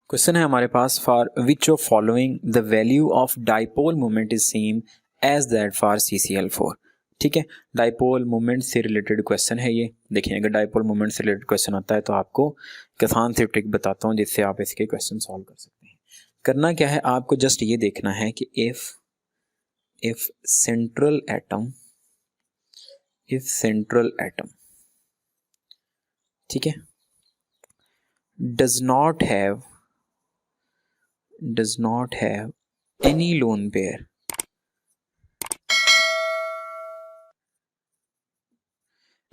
Question है हमारे पास, for which of following the value of dipole moment is same as that for CCl4। ठीक है, dipole moment से रिलेटेड क्वेश्चन है ये। देखिए, अगर डाइपोल मोमेंट से रिलेटेड क्वेश्चन आता है तो आपको एक आसान सी ट्रिक बताता हूँ जिससे आप इसके क्वेश्चन सॉल्व कर सकते हैं। करना क्या है, आपको जस्ट ये देखना है कि इफ सेंट्रल एटम ठीक है does not have any lone pair,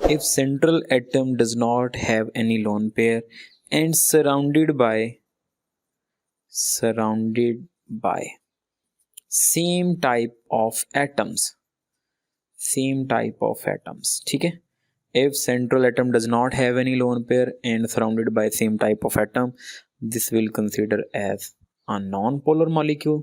if central atom does not have any lone pair and surrounded by same type of atoms, ठीक है। if central atom does not have any lone pair and surrounded by same type of atom, this will consider as a non-polar molecule,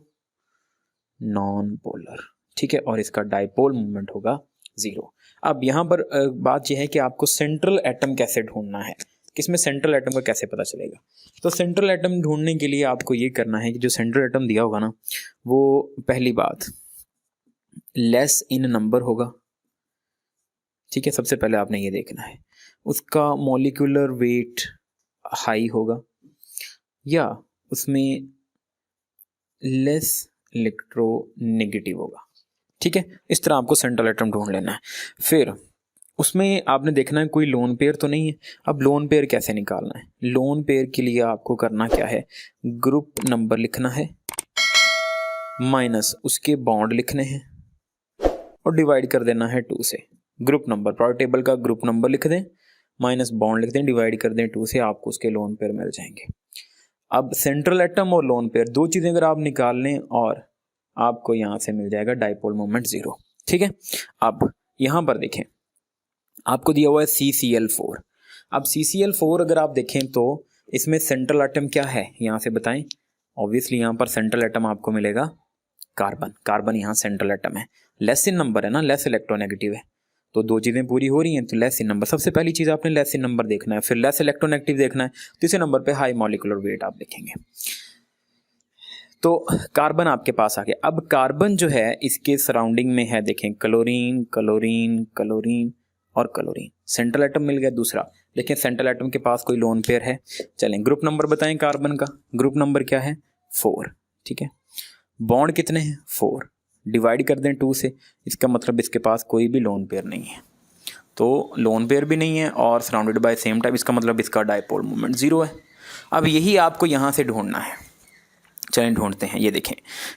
ठीक है, और इसका dipole moment होगा 0। अब यहाँ पर बात यह है कि आपको सेंट्रल एटम कैसे ढूंढना है, किसमें सेंट्रल एटम का कैसे पता चलेगा। तो सेंट्रल एटम ढूंढने के लिए आपको ये करना है कि जो सेंट्रल एटम दिया होगा ना, वो पहली बात लेस इन नंबर होगा। ठीक है, सबसे पहले आपने ये देखना है उसका मॉलिक्यूलर वेट हाई होगा या उसमें लेस इलेक्ट्रोनेगेटिव होगा। ठीक है, इस तरह आपको सेंट्रल एटम ढूंढ लेना है। फिर उसमें आपने देखना है कोई लोन पेयर तो नहीं है। अब लोन पेयर कैसे निकालना है, लोन पेयर के लिए आपको करना क्या है, ग्रुप नंबर लिखना है माइनस उसके बॉन्ड लिखने हैं और डिवाइड कर देना है 2 से। ग्रुप नंबर, प्रोडक्ट टेबल का ग्रुप नंबर लिख दें माइनस बॉन्ड लिख दें, डिवाइड कर दें 2 से, आपको उसके लोन पेयर मिल जाएंगे। अब सेंट्रल एटम और लोन पेयर दो चीज़ें अगर आप निकाल लें और आपको यहाँ से मिल जाएगा डाइपोल मोमेंट 0। ठीक है, अब यहाँ पर देखें आपको दिया हुआ है CCl4। अब CCl4 अगर आप देखें तो इसमें सेंट्रल एटम क्या है यहाँ से बताएं। ऑब्वियसली यहाँ पर सेंट्रल एटम आपको मिलेगा कार्बन यहाँ सेंट्रल एटम है, लेस इन नंबर है ना, लेस इलेक्ट्रोनेगेटिव है, तो दो चीज़ें पूरी हो रही हैं। तो लेस इन नंबर, सबसे पहली चीज़ आपने लेस इन नंबर देखना है, फिर लेस इलेक्ट्रोनेगेटिव देखना है, तीसरे नंबर पे हाई मॉलिक्यूलर वेट आप देखेंगे। तो कार्बन आपके पास आ गया। अब कार्बन जो है इसके सराउंडिंग में है, देखें क्लोरीन और क्लोरीन, सेंट्रल एटम मिल गया दूसरा। लेकिन सेंट्रल एटम के पास कोई लोन पेयर है। चलें ग्रुप नंबर बताएं कार्बन का, ग्रुप नंबर क्या है 4। ठीक है, बॉन्ड कितने हैं 4, डिवाइड कर दें 2 से, इसका मतलब इसके पास कोई भी लोन पेयर नहीं है। तो लोन पेयर भी नहीं है और सराउंडेड बाय सेम टाइप, इसका मतलब इसका डाइपोल मोमेंट 0 है। अब यही आपको यहाँ से ढूंढना है। चलें ढूंढते हैं। ये देखें,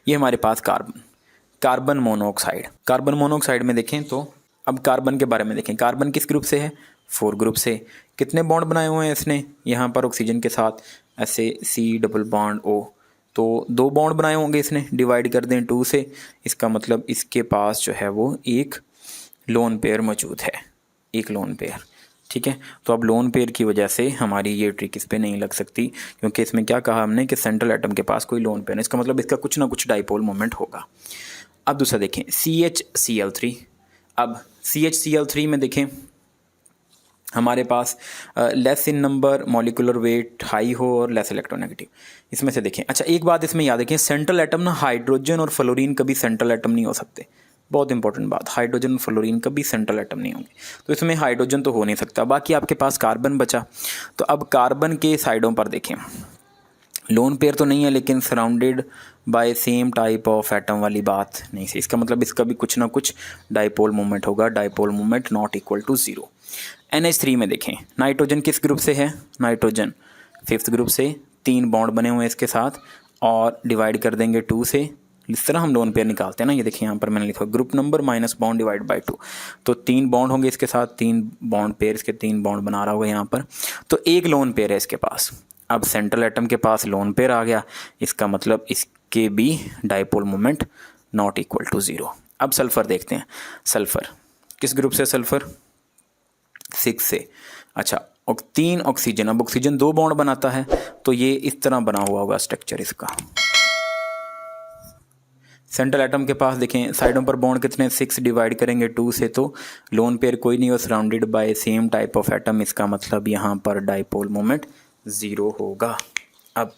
ये हमारे पास कार्बन मोनोऑक्साइड में देखें तो अब कार्बन के बारे में देखें, कार्बन किस ग्रुप से है 4 ग्रुप से। कितने बॉन्ड बनाए हुए हैं इसने यहाँ पर ऑक्सीजन के साथ, ऐसे C डबल बॉन्ड O, तो 2 बॉन्ड बनाए होंगे इसने, डिवाइड कर दें 2 से, इसका मतलब इसके पास जो है वो एक लोन पेयर मौजूद है, एक लोन पेयर। ठीक है, तो अब लोन पेयर की वजह से हमारी ये ट्रिक इस पे नहीं लग सकती, क्योंकि इसमें क्या कहा हमने कि सेंट्रल एटम के पास कोई लोन पेयर है, इसका मतलब इसका कुछ ना कुछ डाइपोल मोमेंट होगा। अब दूसरा देखें CHCl3। अब CHCl3 में देखें हमारे पास less in number, molecular weight high हो और लेस इलेक्ट्रोनेगेटिव, इसमें से देखें। अच्छा, एक बात इसमें याद रखें, सेंट्रल एटम ना हाइड्रोजन और फ्लोरीन कभी सेंट्रल एटम नहीं हो सकते। बहुत इंपॉर्टेंट बात, हाइड्रोजन और फ्लोरीन कभी सेंट्रल एटम नहीं होंगे, तो इसमें हाइड्रोजन तो हो नहीं सकता। बाकी आपके पास कार्बन बचा, तो अब कार्बन के साइडों पर देखें, लोन पेयर तो नहीं है लेकिन surrounded by same type of atom वाली बात नहीं सही, इसका मतलब इसका भी कुछ ना कुछ डाइपोल मोमेंट होगा, dipole moment not equal to 0। NH3 में देखें, नाइट्रोजन किस ग्रुप से है, नाइट्रोजन 5th ग्रुप से, 3 बॉन्ड बने हुए हैं इसके साथ और डिवाइड कर देंगे 2 से। इस तरह हम लोन पेयर निकालते हैं ना, ये देखिए यहाँ पर मैंने लिखा group number minus bond divide by 2, तो 3 बॉन्ड होंगे इसके साथ, 3 बॉन्ड पेयर, इसके 3 बॉन्ड बना रहा होगा यहाँ पर, तो एक लोन पेयर है इसके पास। अब सेंट्रल एटम के पास लोन पेयर आ गया, इसका मतलब इसके भी dipole moment not equal to 0। अब सल्फर देखते हैं, सल्फर किस ग्रुप से, सल्फर 6 से। अच्छा, 3 ऑक्सीजन, अब ऑक्सीजन 2 बॉन्ड बनाता है, तो ये इस तरह बना हुआ होगा स्ट्रक्चर इसका। सेंट्रल एटम के पास देखें साइडों पर बॉन्ड कितने, 6 डिवाइड करेंगे 2 से, तो लोन पेयर कोई नहीं हो, surrounded by same type of atom, इसका मतलब यहाँ पर डाइपोल मोमेंट 0 होगा। अब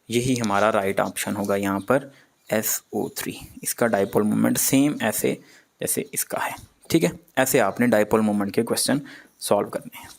यही हमारा राइट ऑप्शन होगा यहाँ पर SO3। इसका डाइपोल मोमेंट सेम ऐसे जैसे इसका है। ठीक है, ऐसे आपने डाइपोल मोमेंट के क्वेश्चन सॉल्व करने हैं।